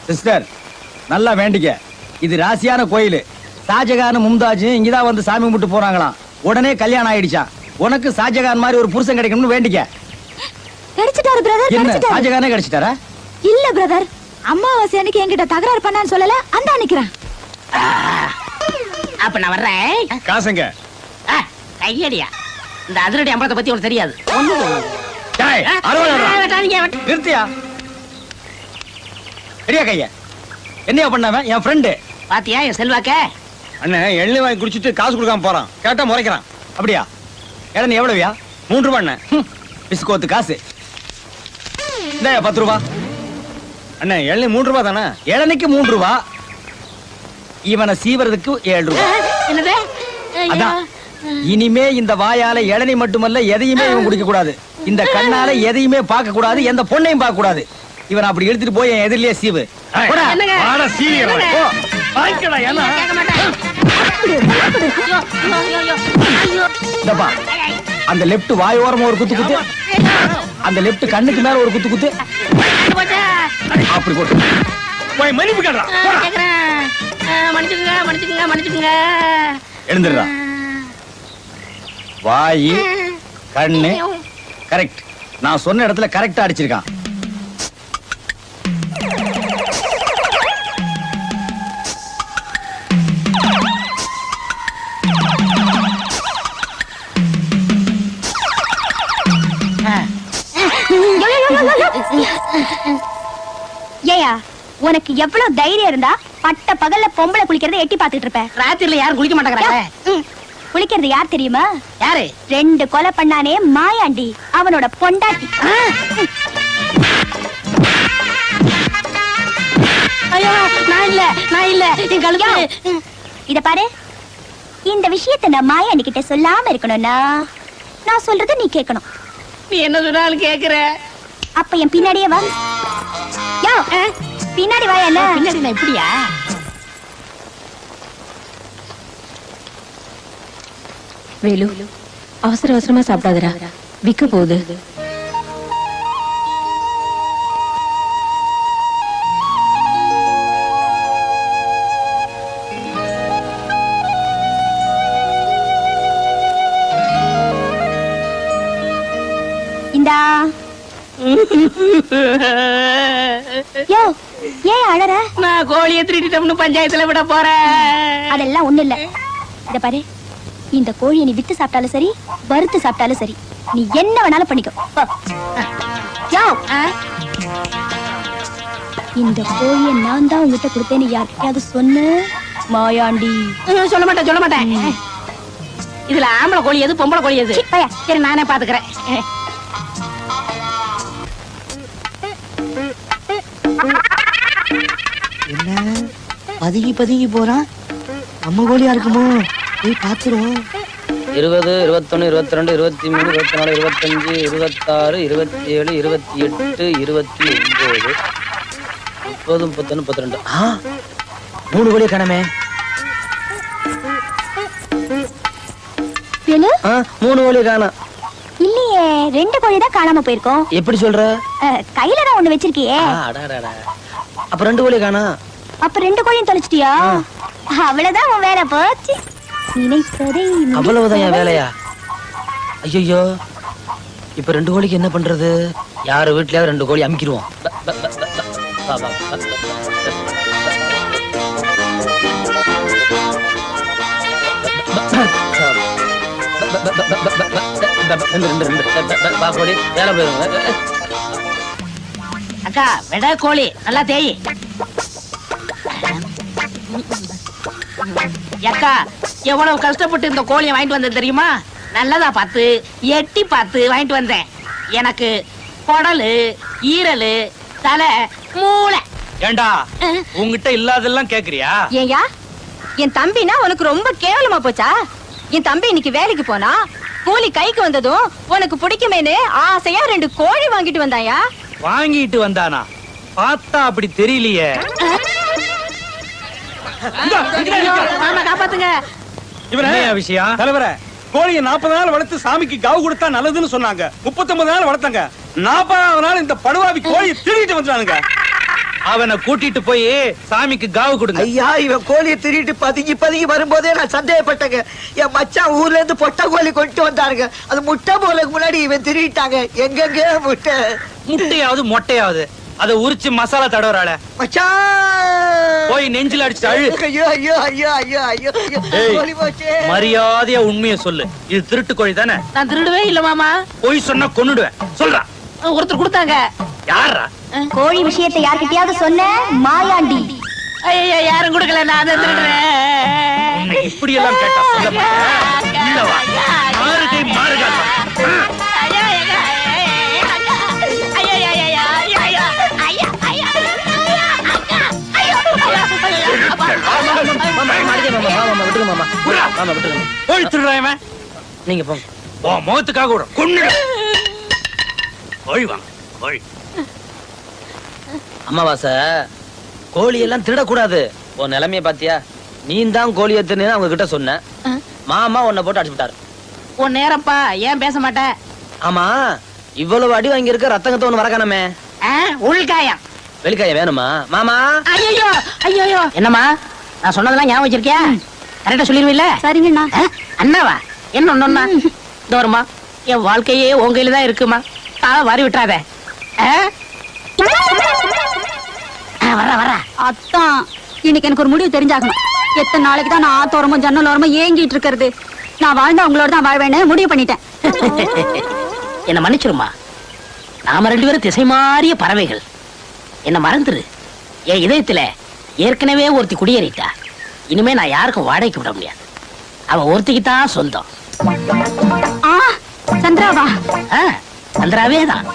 Sister நல்லா வேண்டிக்க, இது ராசியான கோயில். ஷாஜகான் மும்தாஜ் இங்கதான் வந்து சாமி கும்பிட்டு போறாங்களாம். உடனே கல்யாணம் ஆயிடுச்சான். உனக்கு ஷாஜகான் மாதிரி ஒரு புருஷன் கிடைக்கணும்னு வேண்டிக்க. கிடைச்சிட்டாரு பிரதர். என்ன ஷாஜகானே கிடைச்சிட்டாரா? இல்ல பிரதர், அம்மாவாசை அன்னைக்கு என்கிட்ட தகராறு பண்ணான்னு சொல்லல, அந்த நிக்கிறேன். அப்ப நான் வர்றேன். காசுங்க கையடியா, இந்த அதிரடி அம்பலத்தை பத்தி உனக்கு தெரியாது. நிறுத்தியா பெரிய கைய என்னையா பண்ணவன்? என் ஃப்ரெண்டு பாத்தியா என் செல்வாக்க? அண்ணன் எள்ளி வாங்கி குடிச்சிட்டு காசு கொடுக்காம போறான். கேட்டா முறைக்கிறான். அப்படியா? இளநீ எவ்வளவுயா? 3 ரூபா அண்ணன். பிஸ்கோத்து காசு இந்த 10 ரூபா அண்ணன். இளநீ 3 ரூபா தானே? இளநிக்கு 3 ரூபா. இவனை சீவறதுக்கு 7 ரூபா. என்னது? அதான் இனிமே இந்த வாயால இளநீ மட்டுமல்ல எதையுமே இவன் குடிக்க கூடாது. இந்த கண்ணால எதையுமே பார்க்க கூடாது. எந்த பொண்ணையும் பார்க்க கூடாது. இவன் அப்படி எடுத்துட்டு போய் என் எதிரிலேயே சீவு. அந்த லெப்ட் வாயோரமா ஒரு குத்து குத்து, அந்த லெப்ட் கண்ணுக்கு மேல ஒரு குத்து குத்து. அப்படி போட்டு மன்னிப்பு மன்னிச்சுக்குங்க. எழுந்துடுறா. வாயி கண்ணு கரெக்ட். நான் சொன்ன இடத்துல கரெக்டா அடிச்சிருக்கான். ஏயா, உனக்கு எவ்வளவு தைரியம் இருந்தா பட்ட பகல்ல பொம்பளை குளிக்கிறத எட்டி பாத்துட்டு இருப்ப? ராத்திரில யாரும் குளிக்க மாட்டாங்க. குளிக்கிறது யார் தெரியுமா? யாரு? 2 கொலை பண்ணானே மாயாண்டி, அவனோட பொண்டாட்டி. ஐயோ, நான் இல்ல என் கழுத்து. இத பாரு, இந்த விஷயத்தை நான் மாயாண்டி கிட்ட சொல்லாம இருக்கணும்னா நான் சொல்றத நீ கேட்கணும். நீ என்ன சொன்னாலும் கேக்குற. அப்ப என் பின்னாடியே வா. யோ, பின்னாடி வா. என்ன பின்னாடி? நான் இப்படியா? வேலு, அவசர அவசரமா சாப்பிடாதடா, விக்க போகுது. இந்தா. யோ, ஏன் அழற? நான் கோழியை திருடிட்டோம்னு பஞ்சாயத்துல விட போறேன். அதெல்லாம் ஒண்ணு இல்ல. இத பாரு, இந்த கோழியை நீ வித்து சாப்பிட்டாலும் சரி, வறுத்து சாப்பிட்டாலும் சரி, நீ என்ன வேணாலும் பண்ணிக்கோ. யோ, இந்த கோழியை நான் தான் உங்ககிட்ட கொடுத்தேன்னு யாருக்கையாவது சொன்ன மாயாண்டி? சொல்ல மாட்டேன். இதுல ஆம்பளை கோழி எது, பொம்பளை கோழி எது? சரி, நானே பாத்துக்கிறேன். என்ன பதுங்கி போறான்? நம்ம கோழியா இருக்குமோ? போய் பாத்துருவோம். 20, 21, 22, 23, 24, 25, 26, 27, 28, 29, 30, 31, 32. 3 கோழியை காணமே. 3 கோழி காணோம். இல்லையே, 2 கோழி தான் காணாம போயிருக்கோம். எப்படி சொல்ற? கையில தான் ஒண்ணு வச்சிருக்கியே. அப்ப 2 கோழி காணோம். அப்ப 2 கோழியும் தொலைச்சிட்டியா? அவ்வளவுதான் உன் வேலை போச்சு. நினைப்பதை அவ்வளவுதான் என் வேலையா? ஐயோ, இப்ப 2 கோழிக்கு என்ன பண்றது? யாரு வீட்லயாவது 2 கோழி அமுக்கிடுவோம். அக்கா, வெட கோழி நல்லா தேய். அக்கா, எவ்வளவு கஷ்டப்பட்டு இந்த கோழியை வாங்கிட்டு வந்தேன் தெரியுமா? நல்லதா பார்த்து எட்டி பார்த்து வாங்கிட்டு வந்தேன். எனக்கு குடலு, ஈரலு, தலை, மூளை. ஏண்டா உங்ககிட்ட இல்லாதெல்லாம் கேக்குறியா? ஏயா, என் தம்பினா உனக்கு ரொம்ப கேவலமா போச்சா? என் தம்பி இன்னைக்கு வேலைக்கு போனா கூலி கைக்கு வந்ததும் உனக்கு பிடிக்குமேனு ஆசையா 2 கோழி வாங்கிட்டு வந்தாயா? வாங்கிட்டு வந்தானா? பார்த்தா அப்படி தெரியலையே. காப்பாத்துங்க. விஷயம் தலைவர, கோழியை 40 நாள் வளர்த்து சாமிக்கு கவு கொடுத்தா நல்லதுன்னு சொன்னாங்க. 39 நாள் வளர்த்தாங்க. 40வது நாள் இந்த படுவாவி கோழியை திருடிட்டு வந்துட்டானுங்க. அவனை கூட்டிட்டு போய் சாமிக்கு காவு கொடுங்க. ஐயா இவன் கோழியை திருட்டு பதுங்கி பதுங்கி வரும்போதே நான் சந்தேகப்பட்டேங்க. என் மச்சான் ஊர்ல இருந்து பொட்டை கோழி கொண்டு வந்தாருங்க. அது முட்டை போலக்கு முன்னாடி இவன் திருட்டாங்க. எங்கெங்க முட்டை? முட்டையாவது மொட்டையாவது அதை உரிச்சு மசாலா தடவறாள மச்சான் போய் நெஞ்சில அடிச்சு அழு. ஐயோ ஐயோ ஐயோ ஐயோ ஐயோ ஏய், கோழி போச்சே. மரியாதையா உண்மையை சொல்லு. இது திருட்டு கோழி தானே? நான் திருடவே இல்ல மாமா. போய் சொன்னா கொன்னுடுவேன். சொல்றா. ஒருத்தர் கொடுத்தாங்க. யாரா? கோழி விஷயத்தை யார்கிட்டயாவது சொன்ன மாயாண்டி. ஐயா யாரும் கொடுக்கல, நான் தான் திருடுறேன். உன்னை இப்படி எல்லாம் கேட்டா சொல்ல மாட்டேன். உள்ள வா. மாறுகை மாறுகால். ஐயா, ஐயா, ஐயா, ஐயா, ஐயா, ஐயா, ஐயா, ஐயா, ஐயா, போய் திருடுறான். நீங்க போங்க. ஓ முகத்துக்காக கூட கொன்னுடு. கோழி வாங்க. கோழி அம்மாவாசை கோழி எல்லாம் திருடக்கூடாது. உன் நிலைமைய பாத்தியா? நீ தான் கோழியை திருநீன்னு அவங்க கிட்ட சொன்ன. மாமா உன்னை போட்டு அடிச்சு விட்டாரு. உன் நேரப்பா, ஏன் பேச மாட்டேன்? ஆமா, இவ்வளவு அடி வாங்கி இருக்க ரத்தங்கத்தை ஒண்ணு மறக்கானமே. உள்காயம். வெளிக்காய வேணுமா மாமா? ஐயோ ஐயோ. என்னம்மா, நான் சொன்னதெல்லாம் ஞாபகம் வச்சிருக்கியா? கரெக்டா சொல்லிருவீல்ல? சரிங்கண்ணா. அண்ணாவா? என்ன ஒண்ணுன்னா தோறுமா, என் வாழ்க்கையே உன் கையில தான் இருக்குமா. வாரி விட்டுறாத. வர வர. அத்தான், இன்னைக்கு எனக்கு ஒரு முடிவு தெரிஞ்சாகணும். எத்தனை நாளைக்கு தான் நான் ஆத்தோரமும் ஜன்னலோரமும் ஏங்கிட்டு இருக்கிறது? நான் வாழ்ந்தா உங்களோட தான் வாழ்வேன்னு முடிவு பண்ணிட்டேன். என்ன மன்னிச்சிருமா. நாம ரெண்டு பேரும் திசை மாறிய பறவைகள். என்ன மறந்துரு. என் இதயத்துல ஏற்கனவே ஒருத்தி குடியேறிட்டா. இனிமே நான் யாருக்கும் வாடகைக்கு விட முடியாது. அவ ஒருத்திக்கு தான் சொந்தம். ஆ, சந்திராவா? சந்திராவே தான்.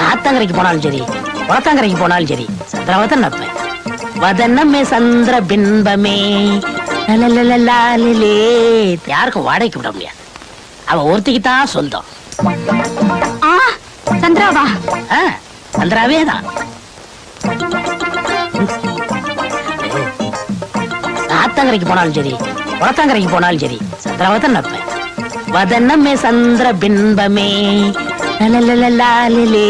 ஆத்தங்கரைக்கு போனாலும் சரி, குளத்தாங்கரைக்கு போனாலும் சரி, சந்திராவை தான் நப்பேன். வதனமே சந்திர பின்பமே லலலலலாலிலே. யாருக்கும் வாடகைக்கு விட முடியாது. அவ ஒருத்திக்கு தான் சொந்தம். ஆ, சந்திராவா? சந்திராவே தான். ஆத்தங்கரைக்கு போனாலும் சரி, குளத்தாங்கரைக்கு போனாலும் சரி, சந்திராவை தான் நப்பேன். வதனமே சந்திர பின்பமே லலலலலாலிலே.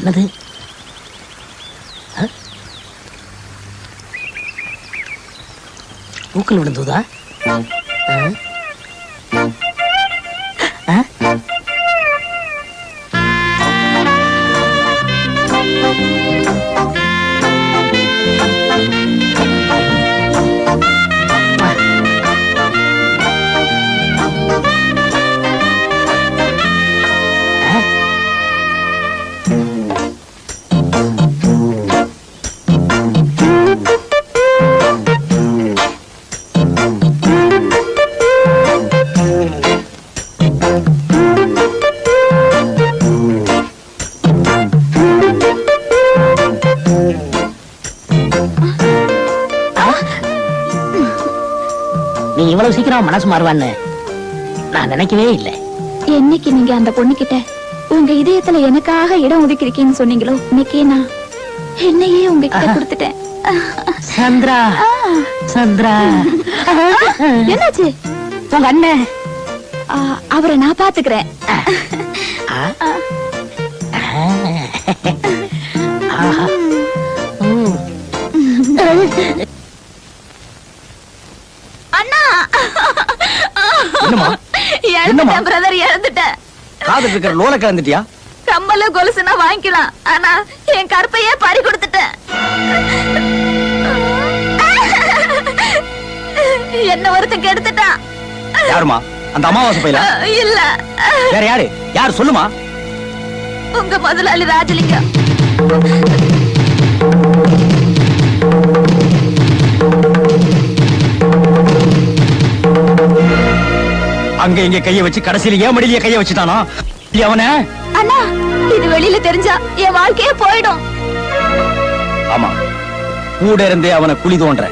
என்னது? பூக்கள் விழுந்ததா? நீ இவ்வளவு சீக்கிரம் மனசு மாறுவான்னு நான் நினைக்கவே இல்லை. என்னைக்கு நீங்க அந்த பொண்ணுகிட்ட உங்க இதயத்துல எனக்காக இடம் ஒதுக்கிருக்கீங்கன்னு சொன்னீங்களோ, இன்னைக்கே நான் என்னையே உங்ககிட்ட கொடுத்துட்டேன். சந்திரா, சந்திரா. என்னாச்சு? உங்க அண்ணன் அவரை நான் பாத்துக்கிறேன். அண்ணா, என்னம்மா? இழந்துட்டேன் பிரதர், இழந்துட்டேன். காதுல இருக்கிற லோல கலந்துட்டியா? கம்மல கொலுசுனா வாங்கிக்கலாம், ஆனா என் கற்பையே பறி கொடுத்துட்டேன். என்ன ஒருத்தன் கெடுத்துட்டான். யாருமா? அந்த அமாவாசை பையல? இல்ல, வேற யாரு? யார் சொல்லுமா? உங்க முதலாளி ராஜலிங்கம். அங்க இங்க கைய வச்சு கடைசியில ஏன் மடியில கைய வச்சுட்டானா அவன? அண்ணா, இது வெளியில தெரிஞ்சா என் வாழ்க்கையே போயிடும். ஆமா, கூட இருந்தே அவனை குழி தோன்ற.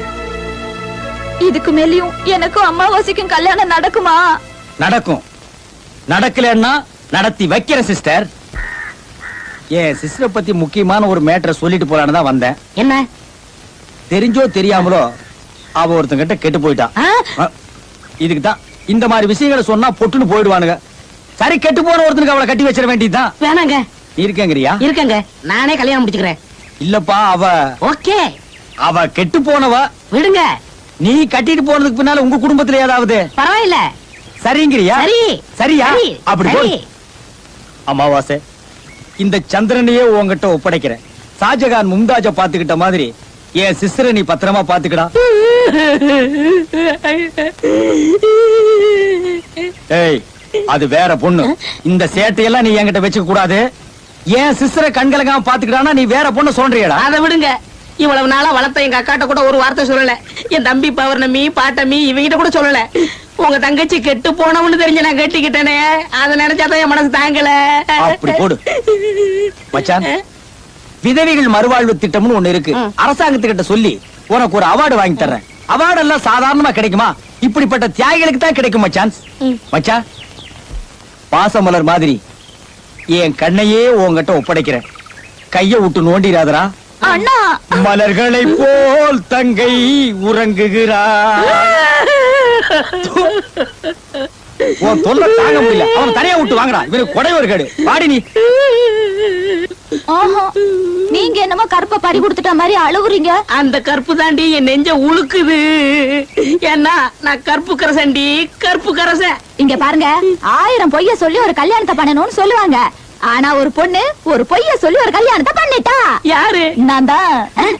இதுக்கு மேலயும் எனக்கும் அம்மாவாசைக்கும் கல்யாணம் நடக்குமா? நடக்கும். நடக்கலன்னா நடத்தி வைக்கிற சிஸ்டர். என் சிஸ்டரை பத்தி முக்கியமான ஒரு மேட்டரை சொல்லிட்டு போலான்னு தான் வந்தேன். என்ன? தெரிஞ்சோ தெரியாமலோ அவ ஒருத்தங்கிட்ட கெட்டு போயிட்டான். இதுக்கு தான் இந்த மாதிரி விஷயங்களை சொன்னா பொட்டுன்னு போயிடுவானுங்க. சரி, கெட்டு போன ஒருத்தனுக்கு அவளை கட்டி வச்சிட வேண்டியதுதான். வேணாங்க, இருக்கேங்கறியா? இருக்கங்க, நானே கல்யாணம் முடிச்சுக்கிறேன். இல்லப்பா, ஓகே, அவ கெட்டு போனவ. விடுங்க. நீ கட்டிட்டு போனதுக்கு பின்னால உங்க குடும்பத்துல ஏதாவது பரவாயில்ல. சரிங்கறியா? சரி. சரியா? சரி, அப்படி சரி. போடு. அமாவாசை, இந்த சந்திரனையே உன்கிட்ட ஒப்படைக்கிறேன். ஷாஜகான் மும்தாஜ பாத்துக்கிட்ட மாதிரி என் சிஸ்டரை நீ பத்திரமா பாத்துக்கடா. ஏய், அது வேற பொண்ணு. இந்த சேட்டையெல்லாம் நீ என்கிட்ட வச்சுக்க கூடாது. என் சிஸ்டரை கண்கலங்காம பாத்துக்கிட்டானா நீ வேற பொண்ணு சொல்றியடா. அதை விடுங்க. இவ்வளவு நாளா வளர்த்த எங்க அக்காட்ட கூட ஒரு வார்த்தை சொல்லல. என் தம்பி பௌர்ணமி, பாட்டமி இவங்கிட்ட கூட சொல்லல. உங்க தங்கச்சி கெட்டு போனவன்னு தெரிஞ்சு நான் கட்டிக்கிட்டேனே, அதை நினைச்சாதான் என் மனசு தாங்கல. அப்படி போடு மச்சான். விதவைகள் மறுவாழ்வு திட்டம்னு ஒண்ணு இருக்கு. அரசாங்கத்துக்கிட்ட சொல்லி உனக்கு ஒரு அவார்டு வாங்கி தர்றேன். அவார்டு எல்லாம் சாதாரணமா கிடைக்குமா? இப்படிப்பட்ட தியாகிகளுக்கு தான் கிடைக்கும் மச்சான். மச்சான், பாசமலர் மாதிரி என் கண்ணையே உன்கிட்ட ஒப்படைக்கிறேன். கைய விட்டு நோண்டிராதரா. அண்ணா, மலர்களை போல் தங்கை உறங்குகிறார். உன் தொல்லை தாங்க முடியல. அவன் தனியா விட்டு வாங்கடா. இவனுக்கு கொடை ஒரு கேடு. பாடி நீ. ஆஹா, நீங்க என்னமோ கருப்பை பறி கொடுத்துட்ட மாதிரி அழுகுறீங்க. அந்த கற்பு தாண்டி என் நெஞ்ச உழுக்குது. ஏன்னா நான் கற்பு கரசண்டி, கற்பு கரசன். இங்க பாருங்க, 1000 பொய்ய சொல்லி ஒரு கல்யாணத்தை பண்ணணும்னு சொல்லுவாங்க. ஆனா ஒரு பொண்ணு ஒரு பொய்ய சொல்லி ஒரு கல்யாணத்தை பண்ணிட்டா. யாரு? நான் தான்.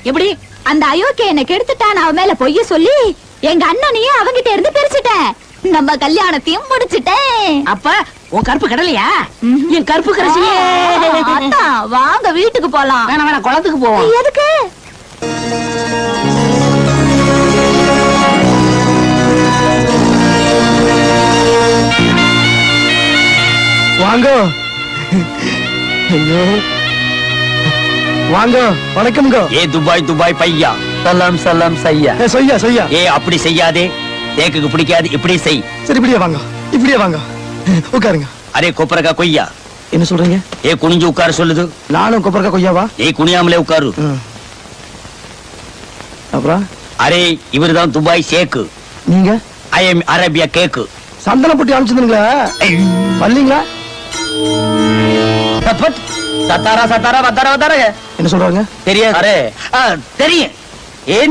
எப்படி? அந்த அயோக்கிய என்ன கெடுத்துட்டான். அவ மேல பொய்ய சொல்லி எங்க அண்ணனையும் அவங்கிட்ட இருந்து பிரிச்சுட்டேன். நம்ம கல்யாணத்தையும் முடிச்சுட்டேன். அப்ப உன் கற்பு கடலையா? என் கற்பு கரசியே. அத்தா, வாங்க வீட்டுக்கு போலாம். வேணாம் வேணாம், குளத்துக்கு போவோம். எதுக்கு? வாங்க. வாங்க. வணக்கம்ங்க. ஏ துபாய் துபாய் பையா. சலாம் சலாம் சையா. சொய்யா சொய்யா. ஏ அப்படி செய்யாதே, தேக்குக்கு பிடிக்காது. இப்படி செய். சரி, இப்படியே வாங்க, இப்படியே வாங்க, உட்காருங்க. அரே கொப்பரக்கா கொய்யா. என்ன சொல்றீங்க? ஏ குனிஞ்சு உட்கார சொல்லுது. நானும் கொப்பரக்கா கொய்யாவா? ஏ குனியாமலே உட்காரு. அப்புறம் அரே இவருதான் துபாய் ஷேக்கு. நீங்க? ஐ எம் அரேபியா கேக்கு. சந்தன பொட்டி அனுப்பிச்சிருந்தீங்களா? வரலீங்களா? சத்தாரா சத்தாரா வத்தாரா வத்தாரா. என்ன சொல்றாங்க? தெரியாது. அரே தெரியும்.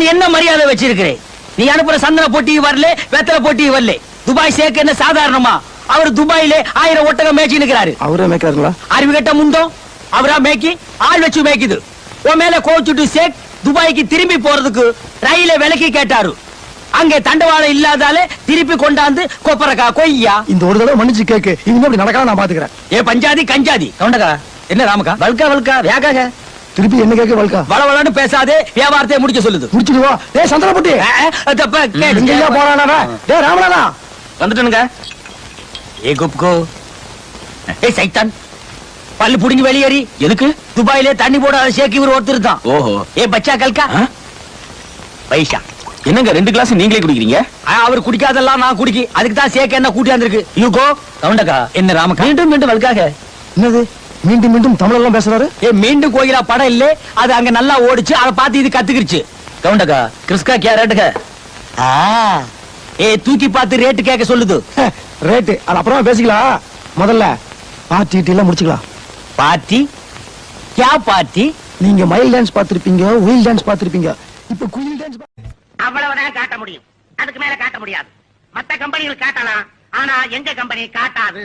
நீ என்ன மரியாதை வச்சிருக்கிறே? நீ அனுப்புற சந்தன போட்டி வரல, வெத்தலை போட்டி வரல. துபாய் ஷேக் என்ன சாதாரணமா? அவர் துபாயிலே 1000 ஒட்டகம் மேய்ச்சி நிக்கிறாரு. அவரே மேய்க்கிறாருங்களா? அறிவு கட்ட முந்தோம். அவரா மேய்க்கி ஆள் வச்சு மேய்க்குது. உன் மேல கோச்சுட்டு ஷேக் துபாய்க்கு திரும்பி போறதுக்கு ரயில விலைக்கு கேட்டாரு. அங்கே தண்டவாளம் இல்லாதாலே திருப்பி கொண்டாந்து கொப்பரக்கா கொய்யா. இந்த ஒரு தடவை மன்னிச்சு கேக்கு. இனிமே அப்படி நடக்காம நான் பாத்துக்கிறேன். ஏ பஞ்சாதி கஞ்சாதி. கவுண்டகா என்ன ராமகா? வல்கா வல்கா வியாகாக. திருப்பி என்ன கேட்க வல்கா? வளவளன்னு பேசாதே, வியாபாரத்தை முடிக்க சொல்லுது. முடிச்சிடுவா. டேய் சந்தன பொட்டி, எங்கயா போறானா? டேய் ராமநாதா, வந்துட்டனுங்க. ஏ குப்கோ. ஏ சைத்தான், பல்லு புடிங்கி வெளியேறி. எதுக்கு? துபாயிலே தண்ணி போடாத ஷேக் இவர் ஒருத்தர் தான். ஓஹோ. ஏ பச்சா கல்கா. பைசா. என்னங்க 2 கிளாஸ் நீங்களே குடிக்கிறீங்க? அவர் குடிக்காதெல்லாம் நான் குடிக்கி. அதுக்கு தான் ஷேக் என்ன கூட்டியாந்திருக்கு. யூகோ கவுண்டகா. என்ன ராமகா? மீண்டும் மீண்டும் வல்காக. என்னது மீண்டும் மீண்டும் தமிழ் எல்லாம் பேசுறாரு? ஏ மீண்டும் கோயிலா படம் இல்ல, அது அங்க நல்லா ஓடிச்சு. அதை பார்த்து இது கத்துக்கிடுச்சு. கவுண்டகா கிறிஸ்கா கே ரேட்டுக? ஏ தூக்கி பார்த்து ரேட்டு கேட்க சொல்லுது. ரேட்டு அது அப்புறமா பேசிக்கலாம். முதல்ல பார்ட்டி எல்லாம் முடிச்சுக்கலாம். பார்ட்டி? K party? நீங்க மயில் டான்ஸ் பாத்திருப்பீங்க, உயில் டான்ஸ் பாத்திருப்பீங்க. இப்ப குயில் டான்ஸ். அவ்வளவுதான் காட்ட முடியும். அதுக்கு மேல காட்ட முடியாது. மத்த கம்பெனிகள் காட்டலாம், ஆனா எங்க கம்பெனி காட்டாது.